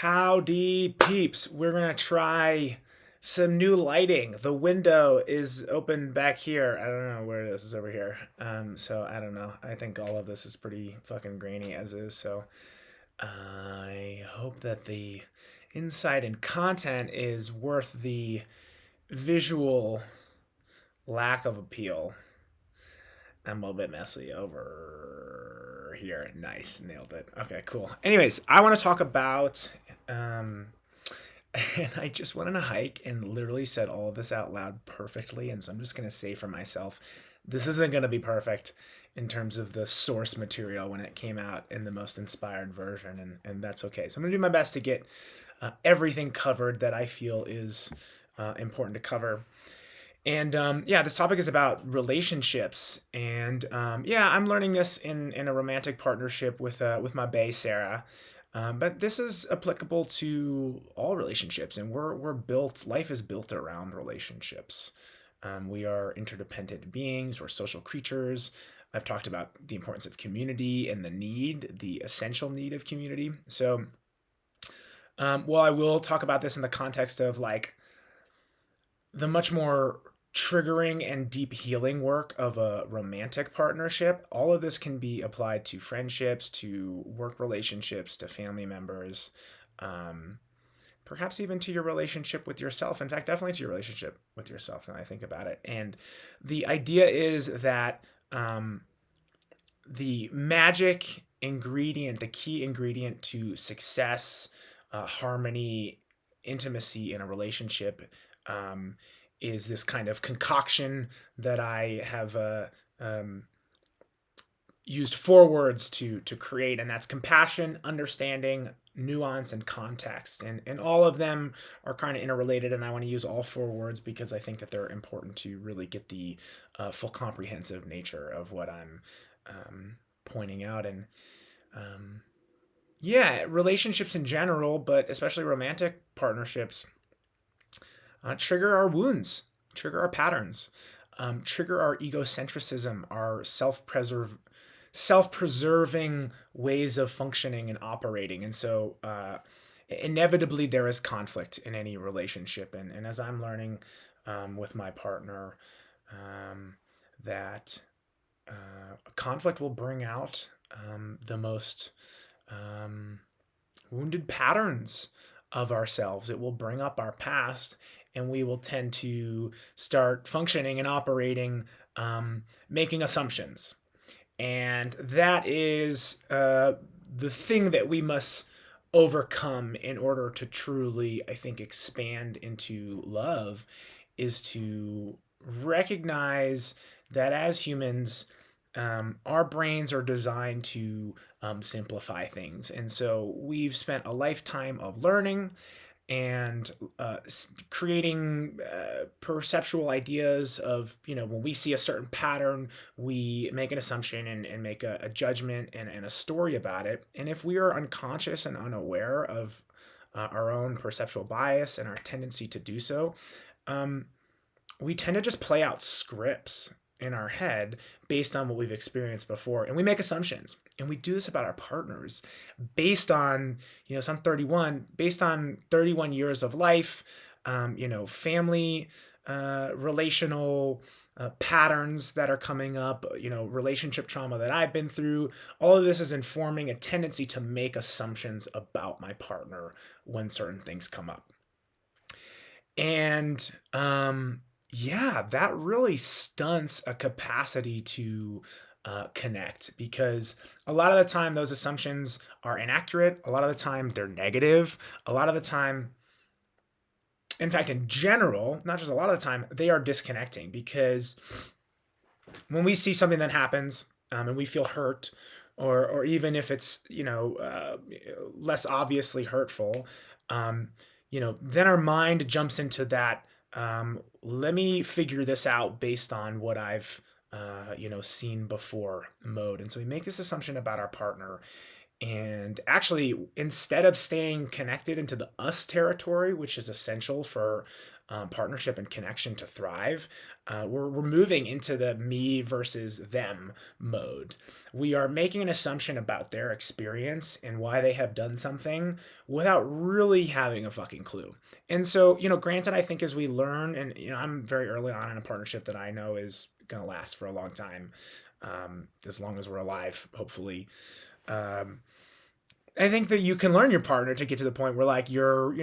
Howdy, peeps. We're going to try some new lighting. The window is open back here. I don't know where it is. It's over here. So I don't know. I think all of this is pretty fucking grainy as is. So I hope that the insight and content is worth the visual lack of appeal. I'm a little bit messy over here. Nice. Nailed it. Okay, cool. Anyways, I want to talk about um, and I just went on a hike and literally said all of this out loud perfectly. And so I'm just going to say for myself, this isn't going to be perfect in terms of the source material when it came out in the most inspired version. And that's okay. So I'm going to do my best to get everything covered that I feel is important to cover. And yeah, this topic is about relationships. And yeah, I'm learning this in a romantic partnership with my bae, Sarah. But this is applicable to all relationships, and we're built. Life is built around relationships. We are interdependent beings. We're social creatures. I've talked about the importance of community and the essential need of community. So, well, I will talk about this in the context of like the much more triggering and deep healing work of a romantic partnership. All of this can be applied to friendships, to work relationships, to family members, um, perhaps even to your relationship with yourself. In fact, definitely to your relationship with yourself when I think about it. And the idea is that the magic ingredient, the key ingredient to success, harmony, intimacy in a relationship um, is this kind of concoction that I have used four words to create, and that's compassion, understanding, nuance, and context. And all of them are kind of interrelated, and I want to use all four words because I think that they're important to really get the full comprehensive nature of what I'm pointing out. And yeah, relationships in general, but especially romantic partnerships, trigger our wounds, trigger our patterns, trigger our egocentrism, our self-preserving ways of functioning and operating. And so inevitably there is conflict in any relationship. And as I'm learning with my partner, that conflict will bring out the most wounded patterns of ourselves. It will bring up our past, and we will tend to start functioning and operating, making assumptions. And that is the thing that we must overcome in order to truly, I think, expand into love, is to recognize that as humans, our brains are designed to simplify things. And so we've spent a lifetime of learning and creating perceptual ideas of, when we see a certain pattern, we make an assumption and make a judgment and a story about it. And if we are unconscious and unaware of our own perceptual bias and our tendency to do so, we tend to just play out scripts in our head based on what we've experienced before. And we make assumptions. And we do this about our partners based on, so I'm 31, based on 31 years of life, family, relational patterns that are coming up, relationship trauma that I've been through. All of this is informing a tendency to make assumptions about my partner when certain things come up. And yeah, that really stunts a capacity to connect, because a lot of the time those assumptions are inaccurate. A lot of the time they're negative. A lot of the time, in fact, in general, not just a lot of the time, they are disconnecting, because when we see something that happens and we feel hurt, or even if it's, less obviously hurtful, then our mind jumps into that, let me figure this out based on what I've seen before mode. And so we make this assumption about our partner, and actually, instead of staying connected into the us territory, which is essential for partnership and connection to thrive, we're moving into the me versus them mode. We are making an assumption about their experience and why they have done something without really having a fucking clue. And so, granted, I think as we learn, and, I'm very early on in a partnership that I know is going to last for a long time, as long as we're alive, hopefully. I think that you can learn your partner to get to the point where, like, your,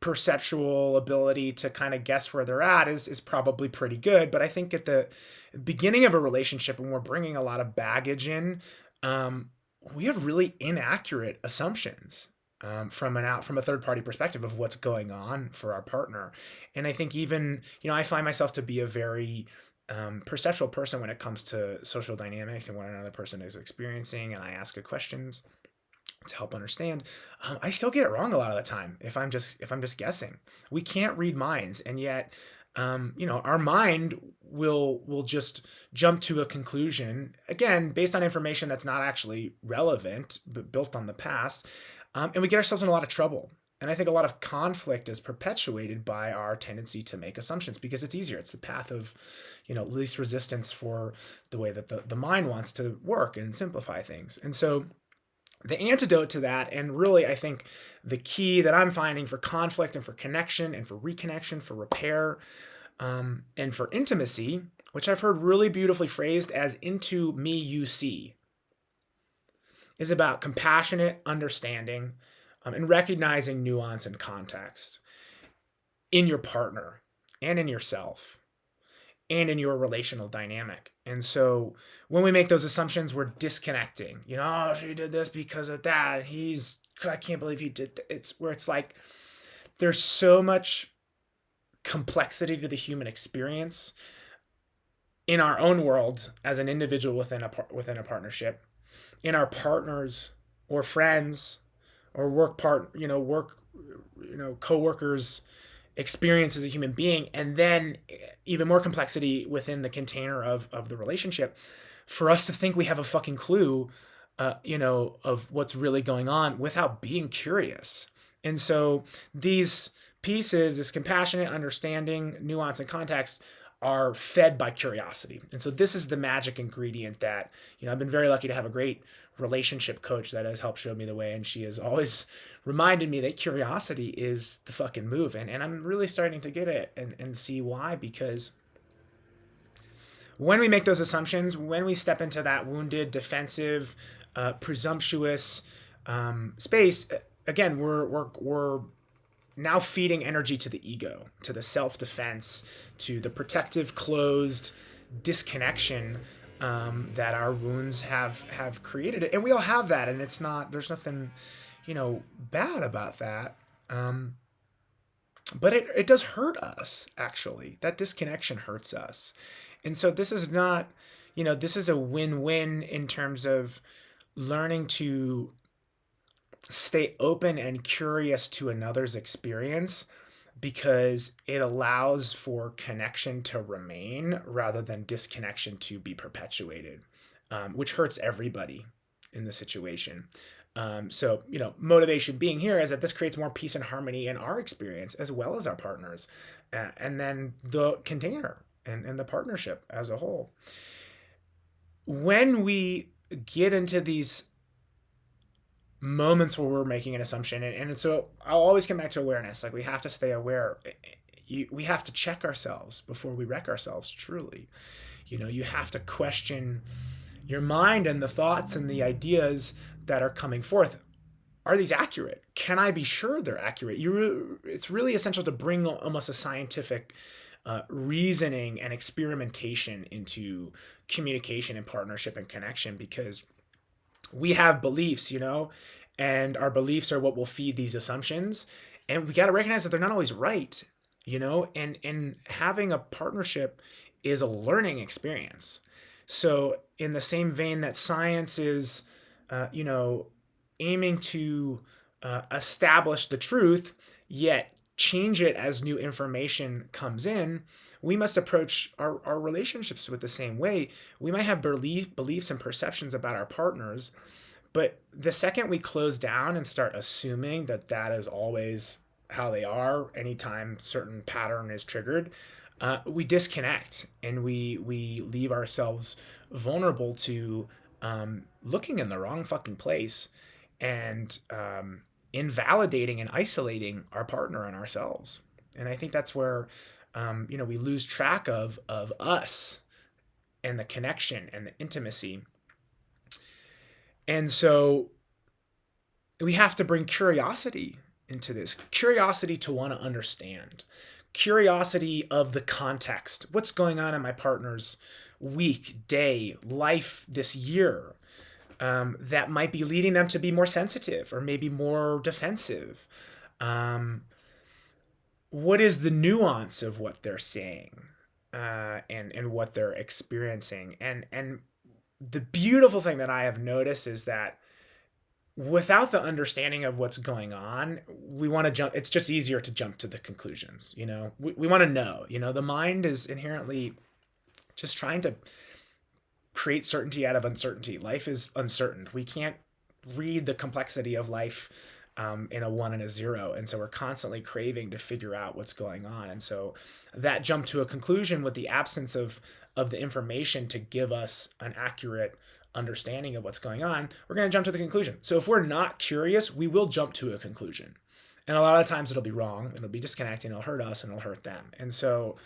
perceptual ability to kind of guess where they're at is probably pretty good. But I think at the beginning of a relationship, when we're bringing a lot of baggage in, we have really inaccurate assumptions from a third party perspective of what's going on for our partner. And I think even, I find myself to be a very perceptual person when it comes to social dynamics and what another person is experiencing, and I ask a questions to help understand. I still get it wrong a lot of the time if I'm just guessing. We can't read minds, and yet our mind will just jump to a conclusion, again, based on information that's not actually relevant but built on the past, and we get ourselves in a lot of trouble. And I think a lot of conflict is perpetuated by our tendency to make assumptions because it's easier. It's the path of, least resistance for the way that the mind wants to work and simplify things. And so the antidote to that, and really I think the key that I'm finding for conflict and for connection and for reconnection, for repair, and for intimacy, which I've heard really beautifully phrased as into me you see, is about compassionate understanding and recognizing nuance and context in your partner and in yourself and in your relational dynamic. And so when we make those assumptions, we're disconnecting. Oh, she did this because of that. I can't believe he did that. It's where it's like there's so much complexity to the human experience in our own world as an individual within a partnership, in our partners or friends or coworkers experience as a human being, and then even more complexity within the container of the relationship, for us to think we have a fucking clue, of what's really going on without being curious. And so these pieces, this compassionate understanding, nuance, and context, are fed by curiosity. And so this is the magic ingredient that, I've been very lucky to have a great relationship coach that has helped show me the way. And she has always reminded me that curiosity is the fucking move. And I'm really starting to get it and see why, because when we make those assumptions, when we step into that wounded, defensive, presumptuous space, again, we're now feeding energy to the ego, to the self-defense, to the protective, closed disconnection that our wounds have created. And we all have that, and there's nothing, bad about that. But it does hurt us, actually. That disconnection hurts us. And so this is not, this is a win-win in terms of learning to stay open and curious to another's experience, because it allows for connection to remain rather than disconnection to be perpetuated, which hurts everybody in the situation. So, motivation being here is that this creates more peace and harmony in our experience as well as our partners, and then the container and the partnership as a whole. When we get into these moments where we're making an assumption, and so I'll always come back to awareness. Like, we have to stay aware. We have to check ourselves before we wreck ourselves, truly. You have to question your mind and the thoughts and the ideas that are coming forth. Are these accurate? Can I be sure they're accurate? It's really essential to bring almost a scientific reasoning and experimentation into communication and partnership and connection, because we have beliefs, and our beliefs are what will feed these assumptions. And we got to recognize that they're not always right, and having a partnership is a learning experience. So in the same vein that science is, aiming to establish the truth, yet change it as new information comes in, we must approach our relationships with the same way. We might have beliefs and perceptions about our partners, but the second we close down and start assuming that is always how they are anytime certain pattern is triggered, we disconnect and we leave ourselves vulnerable to looking in the wrong fucking place and invalidating and isolating our partner and ourselves. And I think that's where we lose track of us and the connection and the intimacy. And so we have to bring curiosity into this, curiosity to want to understand, curiosity of the context. What's going on in my partner's week, day, life this year that might be leading them to be more sensitive or maybe more defensive? What is the nuance of what they're saying and what they're experiencing? And the beautiful thing that I have noticed is that without the understanding of what's going on, we want to jump. It's just easier to jump to the conclusions. We want to know. The mind is inherently just trying to create certainty out of uncertainty. Life is uncertain. We can't read the complexity of life in a 1 and a 0. And so we're constantly craving to figure out what's going on. And so that jump to a conclusion with the absence of the information to give us an accurate understanding of what's going on, we're going to jump to the conclusion. So if we're not curious, we will jump to a conclusion. And a lot of times it'll be wrong, it'll be disconnecting, it'll hurt us and it'll hurt them. And so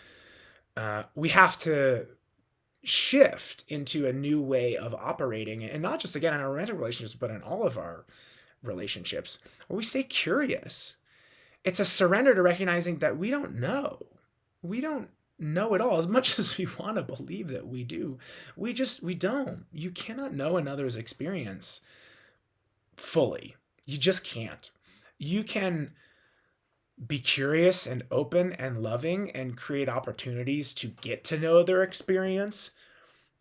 we have to shift into a new way of operating, and not just again in our romantic relationships, but in all of our relationships, where we stay curious. It's a surrender to recognizing that we don't know. We don't know it all as much as we want to believe that we do. We don't. You cannot know another's experience fully. You just can't. You can be curious and open and loving and create opportunities to get to know their experience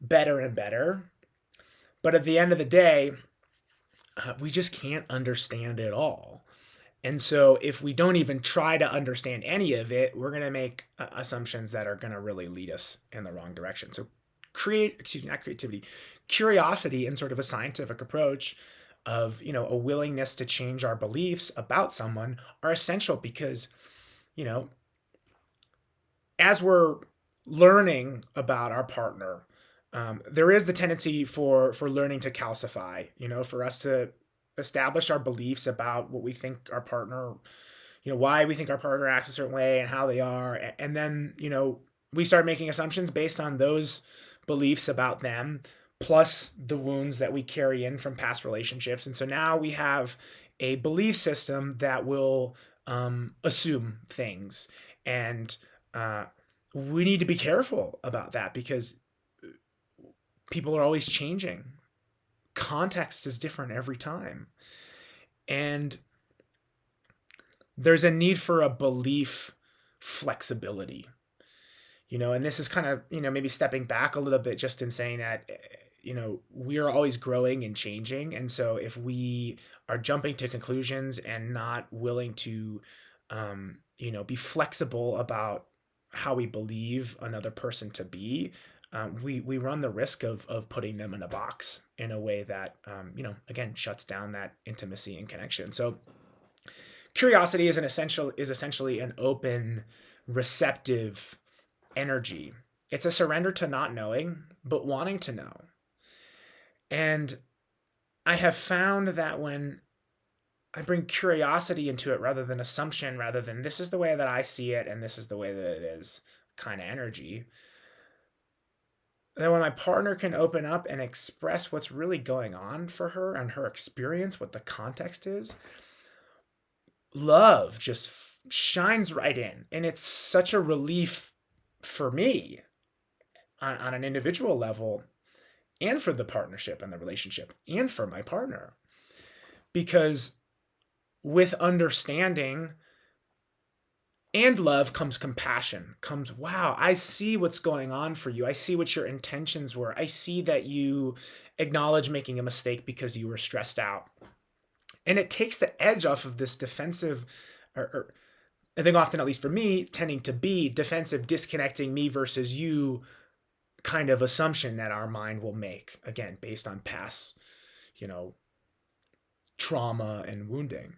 better and better. But at the end of the day, we just can't understand it all. And so if we don't even try to understand any of it, we're going to make assumptions that are going to really lead us in the wrong direction. So curiosity and sort of a scientific approach of, a willingness to change our beliefs about someone are essential because, as we're learning about our partner, there is the tendency for learning to calcify, for us to establish our beliefs about what we think our partner, why we think our partner acts a certain way and how they are. And then, we start making assumptions based on those beliefs about them, plus the wounds that we carry in from past relationships. And so now we have a belief system that will assume things. And we need to be careful about that because people are always changing. Context is different every time. And there's a need for a belief flexibility, and this is kind of, maybe stepping back a little bit just in saying that, we are always growing and changing. And so if we are jumping to conclusions and not willing to, be flexible about how we believe another person to be, we run the risk of putting them in a box in a way that, again, shuts down that intimacy and connection. So curiosity is essentially an open, receptive energy. It's a surrender to not knowing, but wanting to know. And I have found that when I bring curiosity into it rather than assumption, rather than this is the way that I see it and this is the way that it is kind of energy, that when my partner can open up and express what's really going on for her and her experience, what the context is, love just shines right in. And it's such a relief for me on an individual level and for the partnership and the relationship and for my partner. Because with understanding and love comes compassion, comes, wow, I see what's going on for you. I see what your intentions were. I see that you acknowledge making a mistake because you were stressed out. And it takes the edge off of this defensive, or I think often, at least for me, tending to be defensive, disconnecting me versus you kind of assumption that our mind will make, again, based on past, trauma and wounding.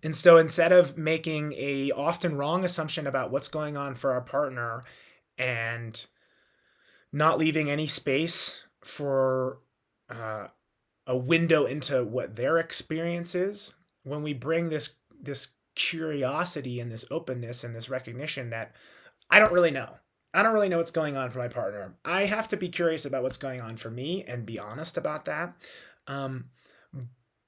And so instead of making a often wrong assumption about what's going on for our partner and not leaving any space for uh, a window into what their experience is, when we bring this curiosity and this openness and this recognition that I don't really know. I don't really know what's going on for my partner. I have to be curious about what's going on for me and be honest about that. Um,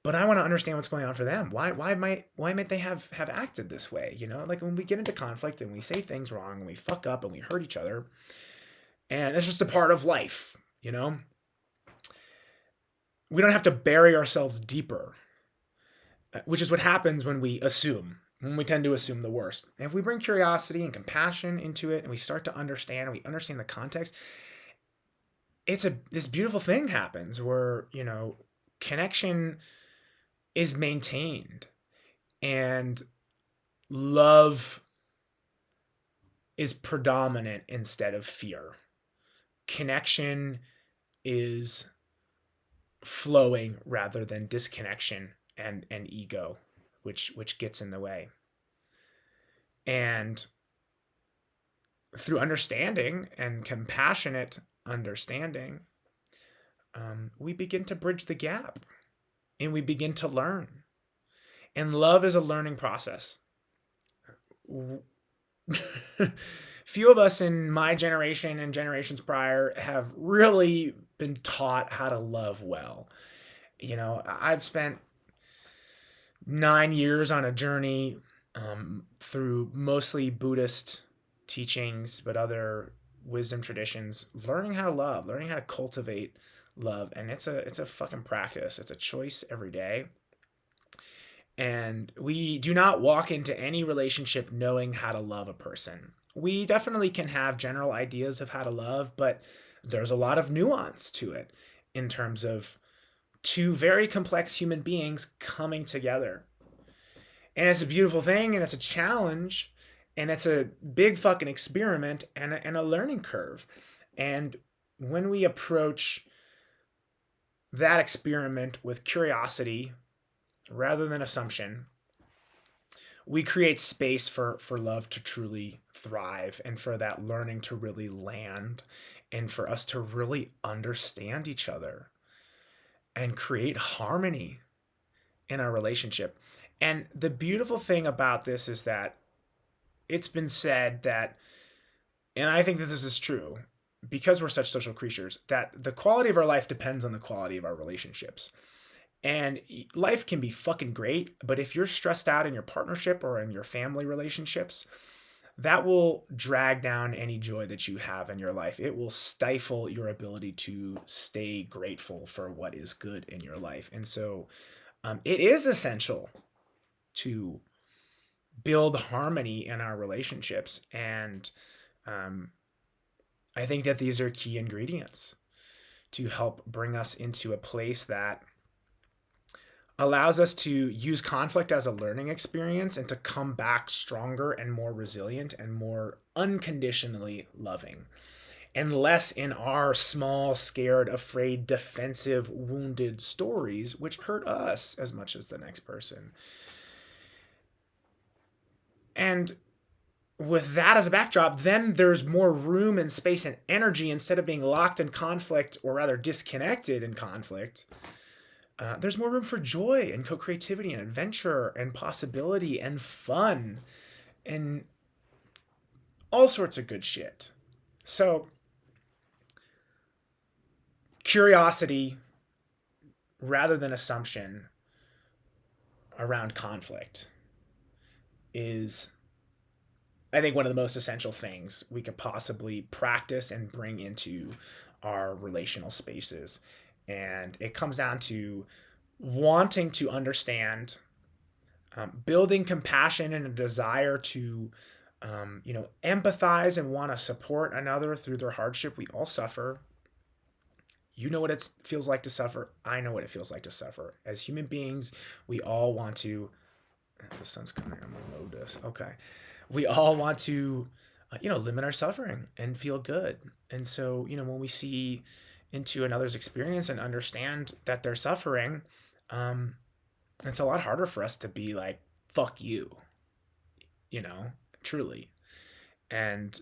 but I want to understand what's going on for them. Why might they have acted this way? You know, like when we get into conflict and we say things wrong and we fuck up and we hurt each other, and it's just a part of life. You know, we don't have to bury ourselves deeper, which is what happens when we assume. When we tend to assume the worst. And if we bring curiosity and compassion into it and we start to understand and we understand the context, this beautiful thing happens where, you know, connection is maintained and love is predominant instead of fear. Connection is flowing rather than disconnection and ego, which gets in the way. And through understanding and compassionate understanding, we begin to bridge the gap and we begin to learn. And love is a learning process. Few of us in my generation and generations prior have really been taught how to love well. You know, I've spent 9 years on a journey through mostly Buddhist teachings, but other wisdom traditions, learning how to love, learning how to cultivate love. And it's a fucking practice. It's a choice every day. And we do not walk into any relationship knowing how to love a person. We definitely can have general ideas of how to love, but there's a lot of nuance to it in terms of two very complex human beings coming together. And it's a beautiful thing, and it's a challenge, and it's a big fucking experiment and a learning curve. And when we approach that experiment with curiosity rather than assumption, we create space for love to truly thrive and for that learning to really land and for us to really understand each other and create harmony in our relationship. And the beautiful thing about this is that it's been said that, and I think that this is true, because we're such social creatures, that the quality of our life depends on the quality of our relationships. And life can be fucking great, but if you're stressed out in your partnership or in your family relationships, that will drag down any joy that you have in your life. It will stifle your ability to stay grateful for what is good in your life. And so it is essential to build harmony in our relationships. And I think that these are key ingredients to help bring us into a place that allows us to use conflict as a learning experience and to come back stronger and more resilient and more unconditionally loving, and less in our small, scared, afraid, defensive, wounded stories, which hurt us as much as the next person. And with that as a backdrop, then there's more room and space and energy instead of being locked in conflict, or rather disconnected in conflict. There's more room for joy and co-creativity and adventure and possibility and fun and all sorts of good shit. So curiosity rather than assumption around conflict is, I think, one of the most essential things we could possibly practice and bring into our relational spaces. And it comes down to wanting to understand, building compassion and a desire to, empathize and want to support another through their hardship. We all suffer. You know what it feels like to suffer. I know what it feels like to suffer. As human beings, we all want to. The sun's coming. I'm gonna load this. Okay. We all want to, limit our suffering and feel good. And so, when we see into another's experience and understand that they're suffering, it's a lot harder for us to be like, fuck you, you know, truly. And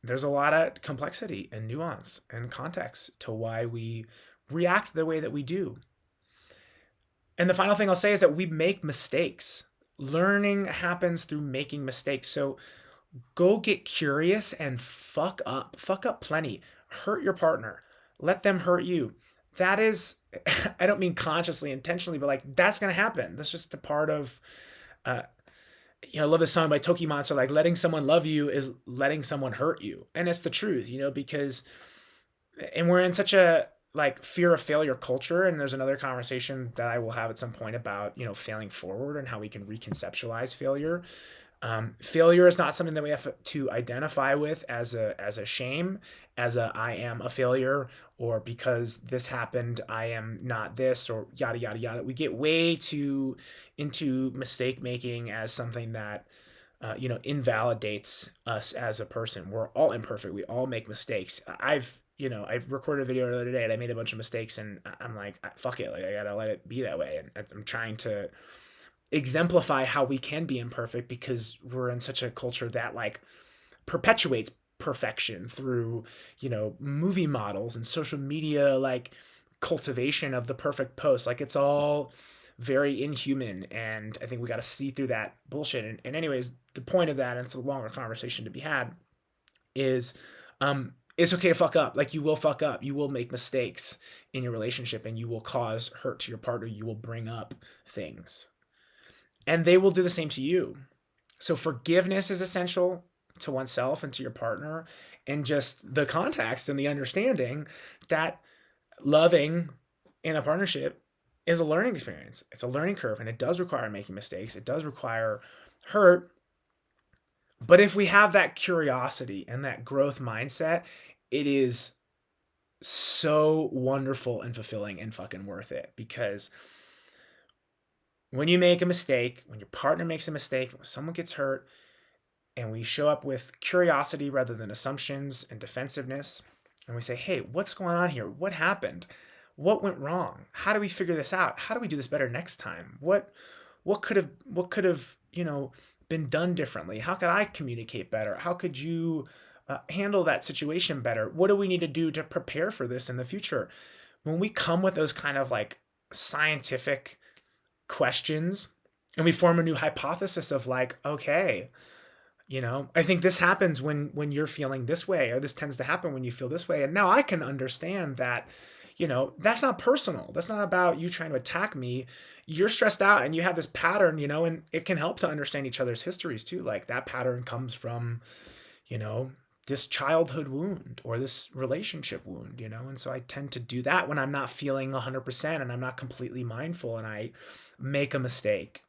there's a lot of complexity and nuance and context to why we react the way that we do. And the final thing I'll say is that we make mistakes. Learning happens through making mistakes. So go get curious and fuck up plenty, hurt your partner, let them hurt you. That is, I don't mean consciously, intentionally, but like that's gonna happen. That's just a part of, uh, I love this song by Toki Monster. Like letting someone love you is letting someone hurt you, and it's the truth, because, and we're in such a like fear of failure culture. And there's another conversation that I will have at some point about failing forward and how we can reconceptualize failure. Failure is not something that we have to identify with as a shame, as a I am a failure, or because this happened I am not this, or yada yada yada. We get way too into mistake making as something that invalidates us as a person. We're all imperfect. We all make mistakes. I've recorded a video the other day and I made a bunch of mistakes, and I'm like, fuck it, like I gotta let it be that way. And I'm trying to exemplify how we can be imperfect, because we're in such a culture that like perpetuates perfection through movie models and social media, like cultivation of the perfect post. Like it's all very inhuman, and I think we got to see through that bullshit. And anyways, the point of that, and it's a longer conversation to be had, is it's okay to fuck up. Like you will fuck up, you will make mistakes in your relationship, and you will cause hurt to your partner, you will bring up things, and they will do the same to you. So forgiveness is essential to oneself and to your partner, and just the context and the understanding that loving in a partnership is a learning experience. It's a learning curve, and it does require making mistakes. It does require hurt. But if we have that curiosity and that growth mindset, it is so wonderful and fulfilling and fucking worth it. Because when you make a mistake, when your partner makes a mistake, when someone gets hurt, and we show up with curiosity rather than assumptions and defensive,ness, and we say, hey, what's going on here? What happened? What went wrong? How do we figure this out? How do we do this better next time? What could have been done differently? How could I communicate better? How could you handle that situation better? What do we need to do to prepare for this in the future? When we come with those kind of like scientific questions, and we form a new hypothesis of like, okay, I think this happens when you're feeling this way, or this tends to happen when you feel this way. And now I can understand that, that's not personal. That's not about you trying to attack me. You're stressed out and you have this pattern, and it can help to understand each other's histories too. Like that pattern comes from, this childhood wound or this relationship wound, and so I tend to do that when I'm not feeling 100% and I'm not completely mindful and I make a mistake.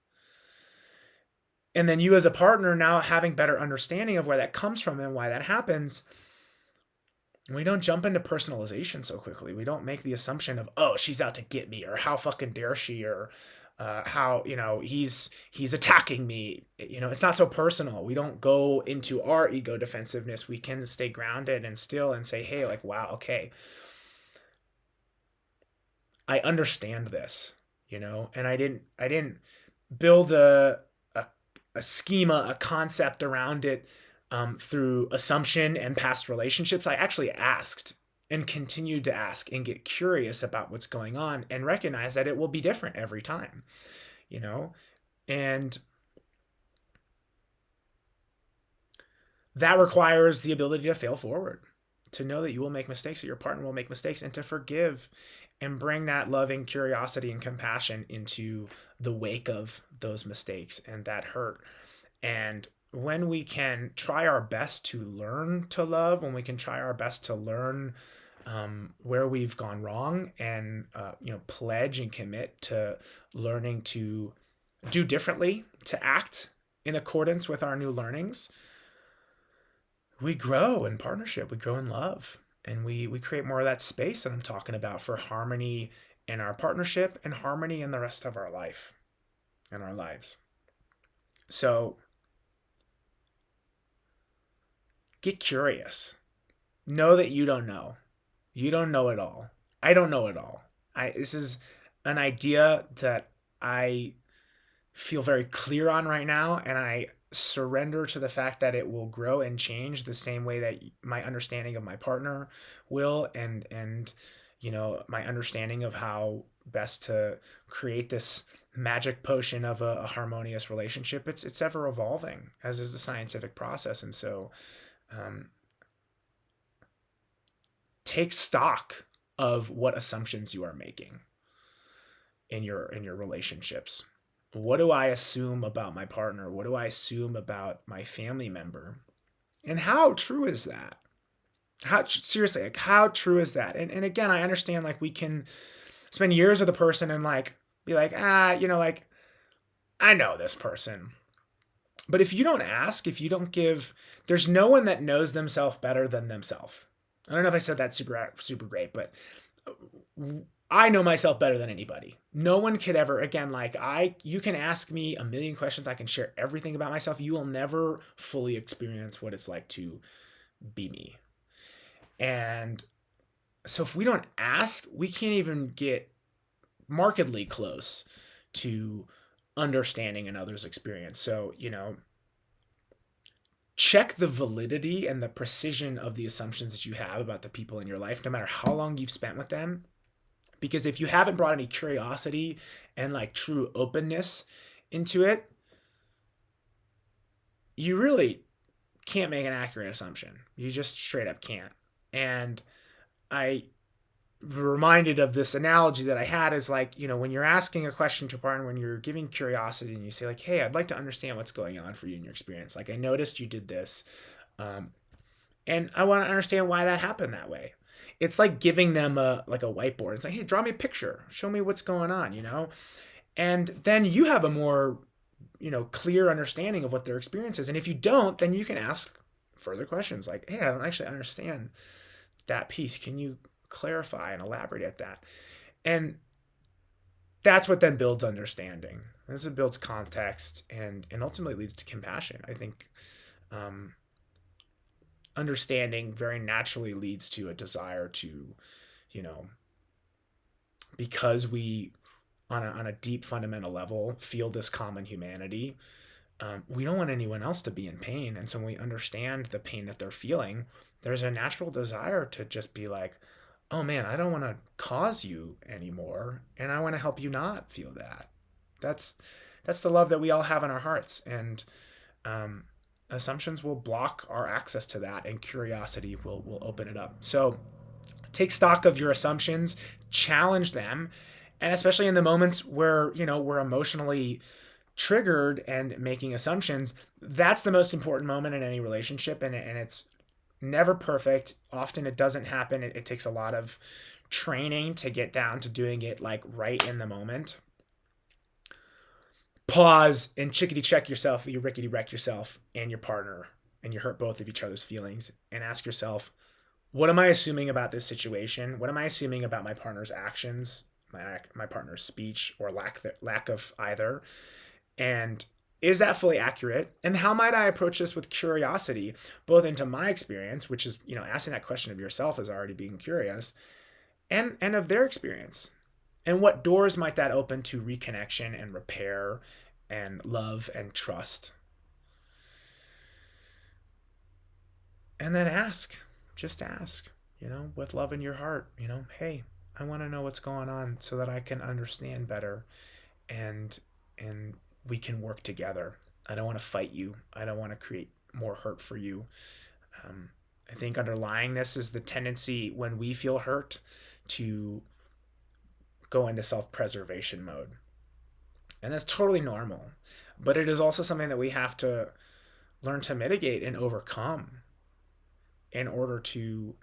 And then you as a partner now having better understanding of where that comes from and why that happens, we don't jump into personalization so quickly. We don't make the assumption of, oh, she's out to get me, or how fucking dare she, or how he's attacking me. It's not so personal. We don't go into our ego defensiveness. We can stay grounded and still and say, hey, like, wow, okay, I understand this, and I didn't build a schema, a concept around it through assumption and past relationships. I actually asked and continued to ask and get curious about what's going on and recognize that it will be different every time, and that requires the ability to fail forward, to know that you will make mistakes, that your partner will make mistakes, and to forgive and bring that loving curiosity and compassion into the wake of those mistakes and that hurt. And when we can try our best to learn to love, when we can try our best to learn where we've gone wrong, and pledge and commit to learning to do differently, to act in accordance with our new learnings, we grow in partnership, we grow in love, and we create more of that space that I'm talking about for harmony in our partnership and harmony in the rest of our life and our lives. So get curious. Know that you don't know. You don't know it all. I don't know it all. This is an idea that I feel very clear on right now, and I surrender to the fact that it will grow and change the same way that my understanding of my partner will, and my understanding of how best to create this magic potion of a harmonious relationship. It's ever evolving, as is the scientific process. And so um, take stock of what assumptions you are making in your relationships. What do I assume about my partner? What do I assume about my family member? And how true is that? How seriously, like how true is that? And again, I understand like we can spend years with a person and like be like, like I know this person. But if you don't ask, if you don't give, there's no one that knows themselves better than themselves. I don't know if I said that super great, but I know myself better than anybody. No one could ever, again, like you can ask me a million questions. I can share everything about myself. You will never fully experience what it's like to be me. And so if we don't ask, we can't even get markedly close to understanding another's experience. So, check the validity and the precision of the assumptions that you have about the people in your life, no matter how long you've spent with them. Because if you haven't brought any curiosity and like true openness into it, you really can't make an accurate assumption. You just straight up can't. And I reminded of this analogy that I had is like, when you're asking a question to a partner, when you're giving curiosity and you say like, hey, I'd like to understand what's going on for you in your experience. Like I noticed you did this. And I want to understand why that happened that way. It's like giving them a whiteboard. It's like, hey, draw me a picture. Show me what's going on, And then you have a more, clear understanding of what their experience is. And if you don't, then you can ask further questions like, hey, I don't actually understand that piece. Can you clarify and elaborate at that? And that's what then builds understanding. This builds context and ultimately leads to compassion. I think understanding very naturally leads to a desire to, because we on a deep fundamental level feel this common humanity, we don't want anyone else to be in pain. And so when we understand the pain that they're feeling, there's a natural desire to just be like, oh man, I don't want to cause you anymore, and I want to help you not feel that. That's the love that we all have in our hearts, and assumptions will block our access to that, and curiosity will open it up. So take stock of your assumptions, challenge them, and especially in the moments where we're emotionally triggered and making assumptions, that's the most important moment in any relationship, and it's never perfect. Often it doesn't happen. It takes a lot of training to get down to doing it like right in the moment. Pause and chickadee check yourself, you rickety wreck yourself and your partner, and you hurt both of each other's feelings, and ask yourself, what am I assuming about this situation? What am I assuming about my partner's actions, my partner's speech, or lack of either? And is that fully accurate? And how might I approach this with curiosity, both into my experience, which is, asking that question of yourself is already being curious, and of their experience? And what doors might that open to reconnection and repair and love and trust? And then just ask, with love in your heart, hey, I want to know what's going on so that I can understand better, and we can work together. I don't want to fight you. I don't want to create more hurt for you. I think underlying this is the tendency when we feel hurt to go into self-preservation mode. And that's totally normal. But it is also something that we have to learn to mitigate and overcome in order to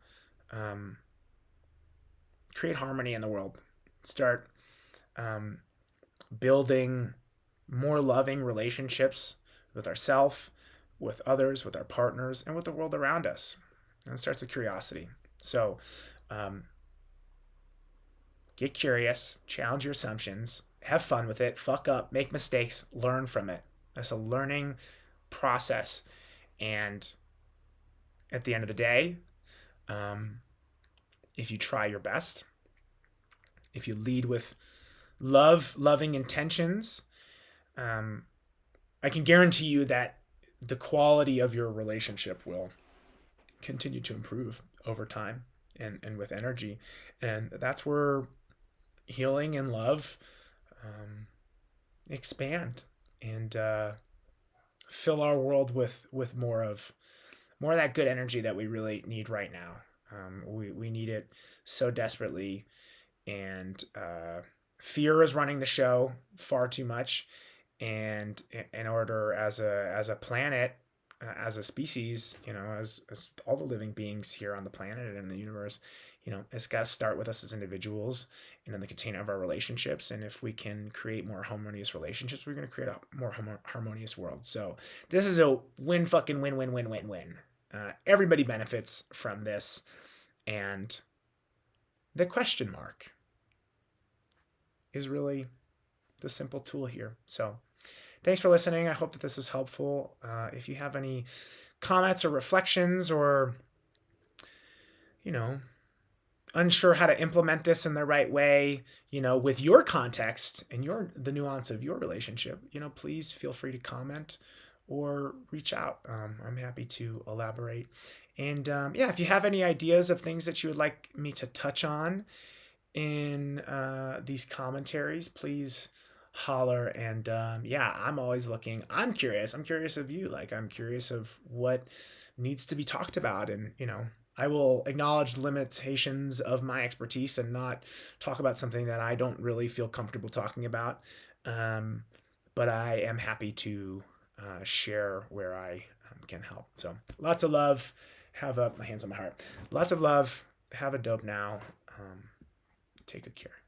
create harmony in the world. Start building more loving relationships with ourselves, with others, with our partners, and with the world around us. And it starts with curiosity. So get curious, challenge your assumptions, have fun with it, fuck up, make mistakes, learn from it. That's a learning process. And at the end of the day, if you try your best, if you lead with loving intentions, I can guarantee you that the quality of your relationship will continue to improve over time and with energy. And that's where healing and love expand and fill our world with more of that good energy that we really need right now. We need it so desperately, and fear is running the show far too much. And in order, as a planet, as a species, as all the living beings here on the planet and in the universe, it's got to start with us as individuals and in the container of our relationships. And if we can create more harmonious relationships, we're going to create a more harmonious world. So this is a fucking win win win win win. Everybody benefits from this, and the question mark is really the simple tool here. So thanks for listening. I hope that this was helpful. If you have any comments or reflections, or unsure how to implement this in the right way, with your context and the nuance of your relationship, please feel free to comment or reach out. I'm happy to elaborate. And if you have any ideas of things that you would like me to touch on in these commentaries, please holler. And I'm always looking. I'm curious of you. Like, I'm curious of what needs to be talked about. And I will acknowledge the limitations of my expertise and not talk about something that I don't really feel comfortable talking about. But I am happy to share where I can help. So lots of love. My hands on my heart. Lots of love. Have a dope now. Take good care.